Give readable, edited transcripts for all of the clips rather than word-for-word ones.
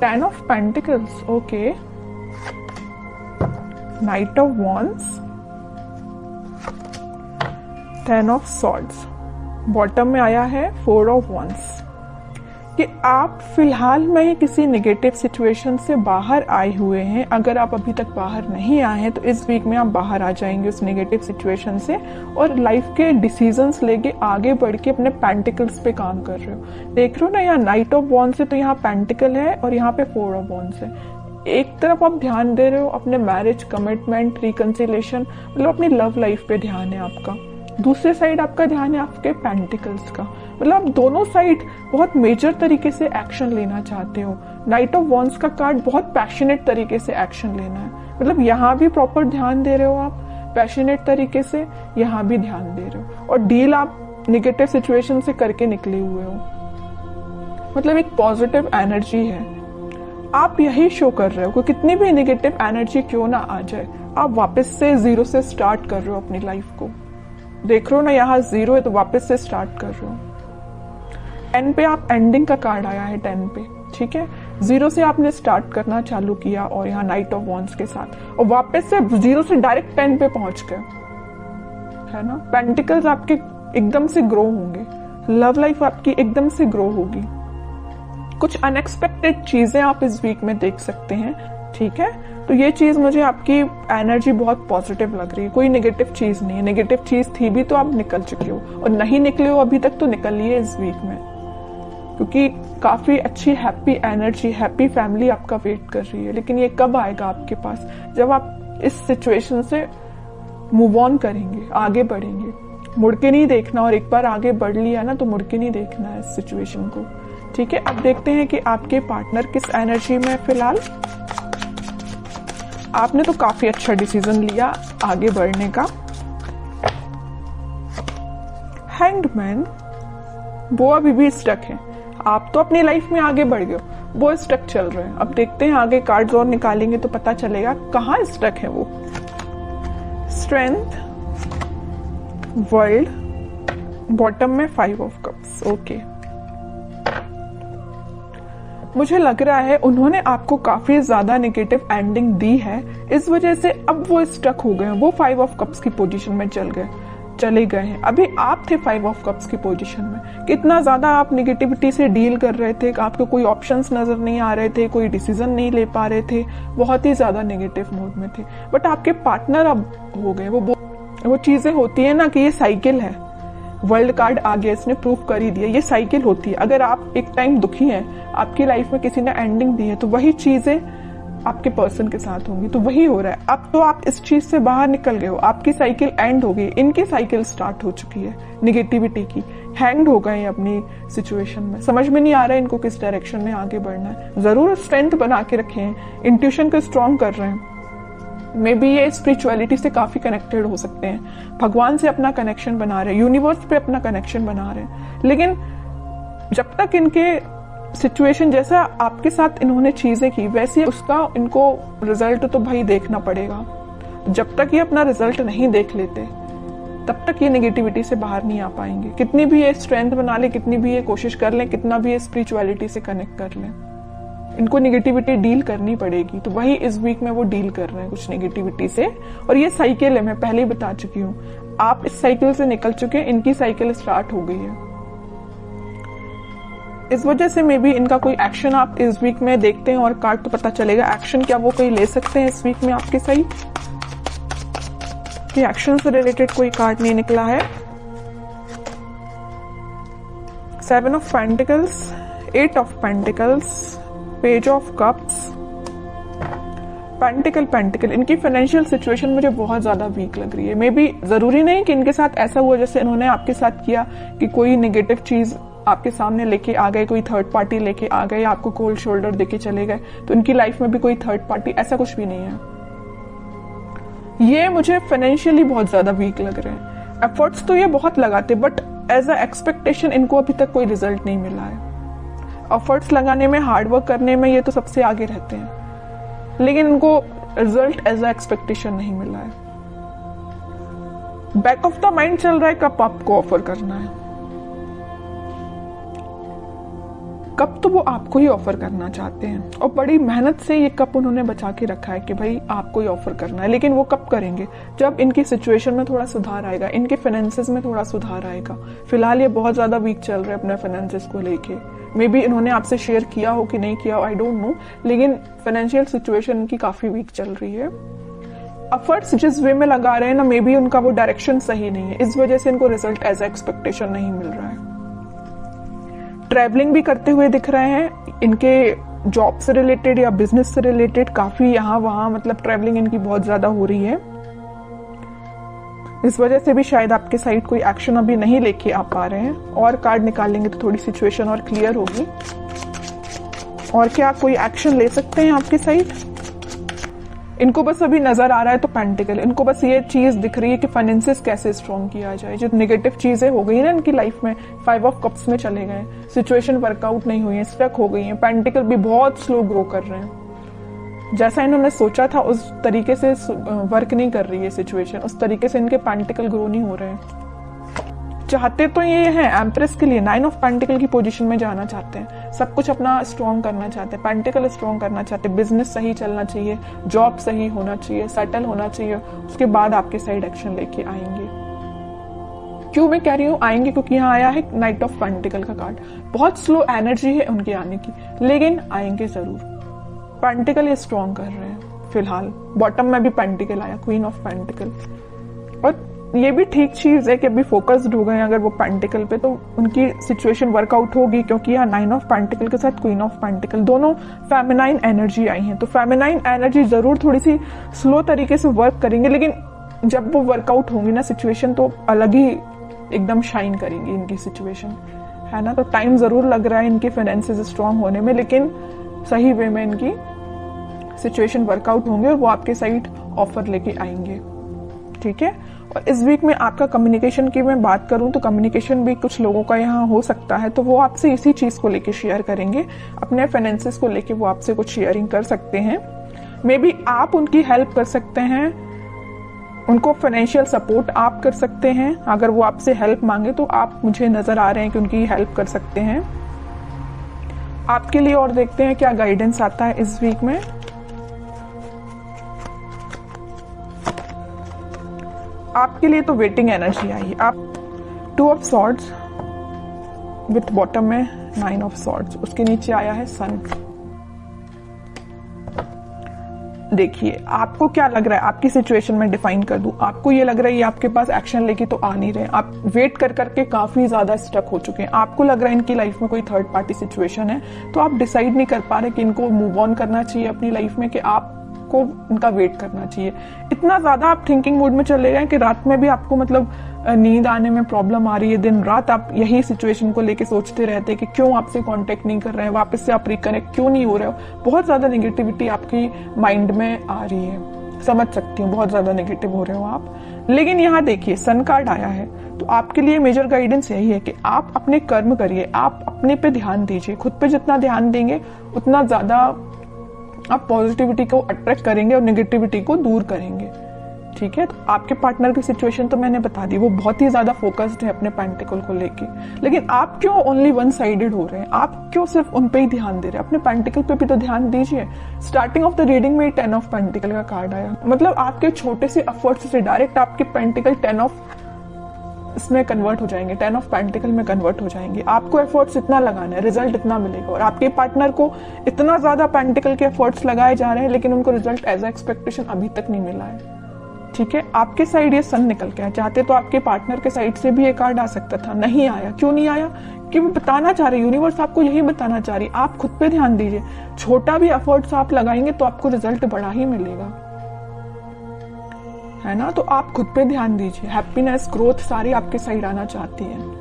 10 of Pentacles, okay, Knight of Wands, 10 of Swords, bottom में आया है 4 of Wands। कि आप फिलहाल में किसी नेगेटिव सिचुएशन से बाहर आए हुए हैं। अगर आप अभी तक बाहर नहीं आए हैं तो इस वीक में आप बाहर आ जाएंगे उस नेगेटिव सिचुएशन से, और लाइफ के डिसीजंस लेके आगे बढ़ के अपने पेंटिकल्स पे काम कर रहे हो। देख रहे हो ना, यहाँ नाइट ऑफ वॉन्ड्स है तो यहाँ पेंटिकल है और यहाँ पे 4 ऑफ वॉन्ड्स है। एक तरफ आप ध्यान दे रहे हो अपने मैरिज, कमिटमेंट, रिकंसिलेशन, मतलब अपनी लव लाइफ पे ध्यान है आपका। दूसरे साइड आपका ध्यान है आपके पेंटिकल्स का, मतलब आप दोनों साइड बहुत मेजर तरीके से एक्शन लेना चाहते हो। नाइट ऑफ वॉन्ड्स का कार्ड बहुत पैशनेट तरीके से एक्शन लेना है, मतलब यहाँ भी प्रॉपर ध्यान दे रहे हो आप पैशनेट तरीके से, यहाँ भी ध्यान दे रहे हो, और डील आप निगेटिव सिचुएशन से करके निकले हुए हो। मतलब एक पॉजिटिव एनर्जी है, आप यही शो कर रहे हो कि कितनी भी निगेटिव एनर्जी क्यों ना आ जाए, आप वापस से जीरो से स्टार्ट कर रहे हो अपनी लाइफ को। देख रहे हो ना, यहाँ 0 है तो वापस से स्टार्ट कर रहे हो। 10 पे आप एंडिंग का कार्ड आया है 10 पे, ठीक है, 0 से आपने स्टार्ट करना चालू किया और यहाँ नाइट ऑफ वॉन्ड्स के साथ, और वापस से 0 से डायरेक्ट 10 पे पहुंच गए, है ना। पेंटिकल्स आपके एकदम से ग्रो होंगे, लव लाइफ आपकी एकदम से ग्रो होगी। कुछ अनएक्सपेक्टेड चीजें आप इस वीक में देख सकते हैं, ठीक है। तो ये चीज मुझे आपकी एनर्जी बहुत पॉजिटिव लग रही है, कोई नेगेटिव चीज नहीं है। नेगेटिव चीज थी भी तो आप निकल चुके हो, और नहीं निकले हो अभी तक तो निकलिए इस वीक में, क्योंकि काफी अच्छी हैप्पी एनर्जी, हैप्पी फैमिली आपका वेट कर रही है। लेकिन ये कब आएगा आपके पास, जब आप इस सिचुएशन से मूव ऑन करेंगे, आगे बढ़ेंगे। मुड़ के नहीं देखना, और एक बार आगे बढ़ लिया ना तो मुड़ के नहीं देखना है इस सिचुएशन को, ठीक है। अब देखते हैं कि आपके पार्टनर किस एनर्जी में फिलहाल। आपने तो काफी अच्छा डिसीजन लिया आगे बढ़ने का। हैंग्ड मैन, वो अभी भी स्टक है। आप तो अपनी लाइफ में आगे बढ़ गए हो, वो स्टक चल रहे हैं। अब देखते हैं आगे कार्ड्स और निकालेंगे तो पता चलेगा कहाँ स्टक है वो। स्ट्रेंथ, वर्ल्ड, बॉटम में 5 ऑफ कप्स, ओके। मुझे लग रहा है उन्होंने आपको काफी ज्यादा नेगेटिव एंडिंग दी है, इस वजह से अब वो स्टक हो गए हैं। वो 5 ऑफ कप्स की पोजीशन में चले गए हैं। अभी आप थे 5 ऑफ कप्स की पोजीशन में। कितना ज्यादा आप नेगेटिविटी से डील कर रहे थे, आपको कोई ऑप्शंस नजर नहीं आ रहे थे, कोई डिसीजन नहीं ले पा रहे थे, बहुत ही ज्यादा नेगेटिव मोड में थे। बट आपके पार्टनर अब हो गए। वो चीजें होती है ना कि ये साइकिल है। वर्ल्ड कार्ड आ गया, इसने प्रूफ कर ही दिया, ये साइकिल होती है। अगर आप एक टाइम दुखी हैं, आपकी लाइफ में किसी ने एंडिंग दी है, तो वही चीजें आपके पर्सन के साथ होंगी। तो वही हो रहा है। अब तो आप इस चीज से बाहर निकल गए हो, आपकी साइकिल एंड हो गई, इनकी साइकिल स्टार्ट हो चुकी है निगेटिविटी की। हैंग हो गए अपनी सिचुएशन में, समझ में नहीं आ रहा है इनको किस डायरेक्शन में आगे बढ़ना है। जरूर स्ट्रेंथ बना के रखे हैं, इंट्यूशन को स्ट्रॉन्ग कर रहे हैं। मे बी ये स्पिरिचुअलिटी से काफी कनेक्टेड हो सकते हैं, भगवान से अपना कनेक्शन बना रहे हैं, यूनिवर्स पे अपना कनेक्शन बना रहे हैं। लेकिन जब तक इनके सिचुएशन जैसा आपके साथ इन्होंने चीजें की वैसे उसका इनको रिजल्ट तो भाई देखना पड़ेगा। जब तक ये अपना रिजल्ट नहीं देख लेते तब तक ये नेगेटिविटी से बाहर नहीं आ पाएंगे। कितनी भी ये स्ट्रेंथ बना ले, कितनी भी ये कोशिश कर लें, कितना भी ये स्पिरिचुअलिटी से कनेक्ट कर लें, इनको नेगेटिविटी डील करनी पड़ेगी। तो वही इस वीक में वो डील कर रहे हैं कुछ नेगेटिविटी से। और ये साइकिल है, मैं पहले ही बता चुकी हूँ। आप इस साइकिल से निकल चुके हैं, इनकी साइकिल स्टार्ट हो गई है। इस वजह से मे बी इनका कोई एक्शन आप इस वीक में देखते हैं और कार्ड तो पता चलेगा एक्शन क्या वो कोई ले सकते हैं इस वीक में आपके सही। कि एक्शन से रिलेटेड कोई कार्ड नहीं निकला है। 7 of pentacles, 8 of pentacles, page of cups, pentacle. इनकी फाइनेंशियल सिचुएशन मुझे बहुत ज्यादा वीक लग रही है। मे बी जरूरी नहीं कि इनके साथ ऐसा हुआ जैसे इन्होंने आपके साथ किया कि कोई नेगेटिव चीज आपके सामने लेके आ गए, कोई थर्ड पार्टी लेके आ गए, आपको कोल्ड शोल्डर देके चले गए। तो इनकी लाइफ में भी कोई थर्ड पार्टी, ऐसा कुछ भी नहीं है। ये मुझे फाइनेंशियली बहुत ज्यादा वीक लग रहे हैं। एफर्ट्स तो ये बहुत लगाते, बट एज अ एक्सपेक्टेशन इनको अभी तक कोई रिजल्ट नहीं मिला है। एफर्ट्स लगाने में, हार्डवर्क करने में ये तो सबसे आगे रहते हैं, लेकिन इनको रिजल्ट एज अ एक्सपेक्टेशन नहीं मिला है। बैक ऑफ द माइंड चल रहा है कब आपको ऑफर करना है। कप तो वो आपको ही ऑफर करना चाहते हैं और बड़ी मेहनत से ये कप उन्होंने बचा के रखा है कि भाई आपको ही ऑफर करना है। लेकिन वो कब करेंगे? जब इनकी सिचुएशन में थोड़ा सुधार आएगा, इनके फाइनेंसेस में थोड़ा सुधार आएगा। फिलहाल ये बहुत ज्यादा वीक चल रहे हैं अपने फाइनेंसेस को लेके। मे बी इन्होंने आपसे शेयर किया हो कि नहीं किया हो, आई डोंट नो, लेकिन फाइनेंशियल सिचुएशन इनकी काफी वीक चल रही है। एफर्ट्स जिस वे में लगा रहे हैं ना, मे बी उनका वो डायरेक्शन सही नहीं है, इस वजह से इनको रिजल्ट एज एक्सपेक्टेशन नहीं मिल रहा है। ट्रैवलिंग भी करते हुए दिख रहे हैं, इनके जॉब से रिलेटेड या बिजनेस से रिलेटेड काफी यहाँ वहां मतलब ट्रैवलिंग इनकी बहुत ज्यादा हो रही है। इस वजह से भी शायद आपके साइड कोई एक्शन अभी नहीं लेके आ पा रहे हैं। और कार्ड निकालेंगे तो थोड़ी सिचुएशन और क्लियर होगी। और क्या कोई एक्शन ले सकते हैं आपके साइड? इनको बस अभी नजर आ रहा है तो पेंटिकल, इनको बस ये चीज दिख रही है कि फाइनेंसेस कैसे स्ट्रॉन्ग किया जाए। जो नेगेटिव चीजें हो गई ना इनकी लाइफ में, 5 ऑफ कप्स में चले गए, सिचुएशन वर्कआउट नहीं हुई है, स्टक हो गई है। पेंटिकल भी बहुत स्लो ग्रो कर रहे हैं, जैसा इन्होंने सोचा था उस तरीके से वर्क नहीं कर रही है सिचुएशन, उस तरीके से इनके पेंटिकल ग्रो नहीं हो रहे हैं। चाहते तो ये हैं एम्प्रेस के लिए 9 ऑफ पेंटिकल की पोजीशन में जाना चाहते हैं, सब कुछ अपना स्ट्रॉन्ग करना चाहते हैं, पेंटिकल स्ट्रॉन्ग करना चाहते हैं, बिजनेस सही चलना चाहिए, जॉब सही होना चाहिए, सेटल होना चाहिए, उसके बाद आपके साइड एक्शन लेके आएंगे। क्यों मैं कह रही हूँ आएंगे? क्योंकि यहाँ आया है नाइट ऑफ पेंटिकल का कार्ड। बहुत स्लो एनर्जी है उनके आने की, लेकिन आएंगे जरूर। पेंटिकल ये स्ट्रॉन्ग कर रहे हैं फिलहाल। बॉटम में भी पेंटिकल आया, क्वीन ऑफ पेंटिकल। और ये भी ठीक चीज है कि अभी फोकस्ड हो गए अगर वो पेंटिकल पे, तो उनकी सिचुएशन वर्कआउट होगी। क्योंकि यहाँ 9 ऑफ पेंटिकल के साथ क्वीन ऑफ पेंटिकल, दोनों फेमिनाइन एनर्जी आई हैं, तो फेमिनाइन एनर्जी जरूर थोड़ी सी स्लो तरीके से वर्क करेंगे, लेकिन जब वो वर्कआउट होंगी ना सिचुएशन, तो अलग ही एकदम शाइन करेंगी इनकी सिचुएशन, है ना। तो टाइम जरूर लग रहा है इनके फाइनेंसेस स्ट्रांग होने में, लेकिन सही वे में इनकी सिचुएशन वर्कआउट होंगे और वो आपके साइड ऑफर लेके आएंगे, ठीक है। और इस वीक में आपका कम्युनिकेशन की मैं बात करूं तो कम्युनिकेशन भी कुछ लोगों का यहाँ हो सकता है, तो वो आपसे इसी चीज को लेके शेयर करेंगे, अपने फाइनेंसेस को लेके वो आपसे कुछ शेयरिंग कर सकते हैं। मे बी आप उनकी हेल्प कर सकते हैं, उनको फाइनेंशियल सपोर्ट आप कर सकते हैं। अगर वो आपसे हेल्प मांगे तो आप, मुझे नजर आ रहे हैं कि उनकी हेल्प कर सकते हैं आपके लिए। और देखते हैं क्या गाइडेंस आता है इस वीक में। आपके लिए तो वेटिंग एनर्जी आई है। आप 2 ऑफ सॉर्ड्स विथ बॉटम में 9 ऑफ सॉर्ड्स, उसके नीचे आया है सन। देखिए आपको क्या लग रहा है, आपकी सिचुएशन में डिफाइन कर दूं। आपको ये लग रहा है ये आपके पास एक्शन लेके तो आ नहीं रहे, आप वेट कर करके काफी ज्यादा स्टक हो चुके हैं। आपको लग रहा है इनकी लाइफ में कोई थर्ड पार्टी सिचुएशन है, तो आप डिसाइड नहीं कर पा रहे कि इनको मूव ऑन करना चाहिए अपनी लाइफ में, कि आप को इनका वेट करना चाहिए। इतना ज्यादा आप थिंकिंग मोड में चले गए कि रात में भी आपको मतलब नींद आने में प्रॉब्लम आ रही है। दिन रात आप यही सिचुएशन को लेके सोचते रहते हैं कि क्यों आपसे कांटेक्ट नहीं कर रहे हैं, वापस से आप रिकनेक्ट क्यों नहीं हो रहे हो। बहुत ज्यादा नेगेटिविटी आपकी माइंड में आ रही है, समझ सकती हूँ, बहुत ज्यादा नेगेटिव हो रहे हो आप। लेकिन यहाँ देखिए सन कार्ड आया है, तो आपके लिए मेजर गाइडेंस यही है कि आप अपने कर्म करिए, आप अपने पे ध्यान दीजिए। खुद पे जितना ध्यान देंगे उतना ज्यादा आप पॉजिटिविटी को अट्रैक्ट करेंगे और नेगेटिविटी को दूर करेंगे, ठीक है। तो आपके पार्टनर की सिचुएशन तो मैंने बता दी, वो बहुत ही ज्यादा फोकस्ड है अपने पेंटिकल को लेके। लेकिन आप क्यों ओनली वन साइडेड हो रहे हैं? आप क्यों सिर्फ उन पे ही ध्यान दे रहे हैं? अपने पेंटिकल पे भी तो ध्यान दीजिए। स्टार्टिंग ऑफ द रीडिंग में 10 ऑफ पेंटिकल का कार्ड आया, मतलब आपके छोटे से एफर्ट्स से डायरेक्ट आपके पेंटिकल 10 ऑफ इसमें कन्वर्ट हो जाएंगे, 10 ऑफ पेंटिकल में कन्वर्ट हो जाएंगे। आपको एफर्ट्स इतना लगाना है, रिजल्ट इतना मिलेगा। और आपके पार्टनर को इतना ज्यादा पेंटिकल के एफर्ट्स लगाए जा रहे हैं, लेकिन उनको रिजल्ट एज एक्सपेक्टेशन अभी तक नहीं मिला है, ठीक है। आपके साइड ये सन निकल के आया, चाहते तो आपके पार्टनर के साइड से भी ये कार्ड आ सकता था, नहीं आया। क्यों नहीं आया? कि वो बताना चाह रहे, यूनिवर्स आपको यही बताना चाह रही, आप खुद पे ध्यान दीजिए। छोटा भी एफर्ट्स आप लगाएंगे तो आपको रिजल्ट बड़ा ही मिलेगा, है ना। तो आप खुद पे ध्यान दीजिए। हैप्पीनेस, ग्रोथ सारी आपके साइड आना चाहती है।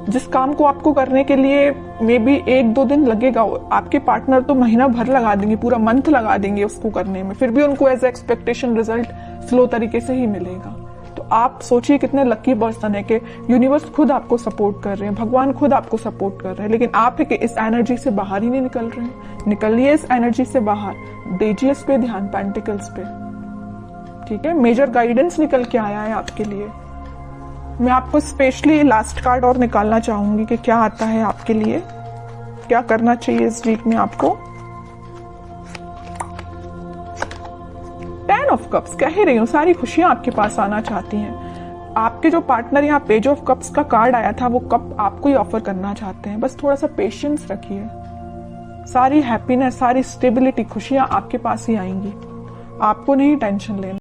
जिस काम को आपको करने के लिए मे बी 1-2 दिन लगेगा, आपके पार्टनर तो महीना भर लगा देंगे, पूरा मंथ लगा देंगे उसको करने में, फिर भी उनको एज एक्सपेक्टेशन रिजल्ट स्लो तरीके से ही मिलेगा। तो आप सोचिए कितने लकी पर्सन है कि यूनिवर्स खुद आपको सपोर्ट कर रहे हैं, भगवान खुद आपको सपोर्ट कर रहे हैं, लेकिन आप इस एनर्जी से बाहर ही नहीं निकल रहे हैं। निकलिए इस एनर्जी से बाहर, दीजिए इस पे ध्यान, पेंटिकल्स पे, ठीक है। मेजर गाइडेंस निकल के आया है आपके लिए। मैं आपको स्पेशली लास्ट कार्ड और निकालना चाहूंगी कि क्या आता है आपके लिए। क्या करना चाहिए इस वीक में आपको? 10 ऑफ कप्स, कह ही रही हूँ सारी खुशियां आपके पास आना चाहती हैं। आपके जो पार्टनर यहाँ पेज ऑफ कप्स का कार्ड आया था, वो कप आपको ही ऑफर करना चाहते हैं। बस थोड़ा सा पेशेंस रखिए, सारी हैप्पीनेस, सारी स्टेबिलिटी, खुशियां आपके पास ही आएंगी। आपको नहीं टेंशन लेना।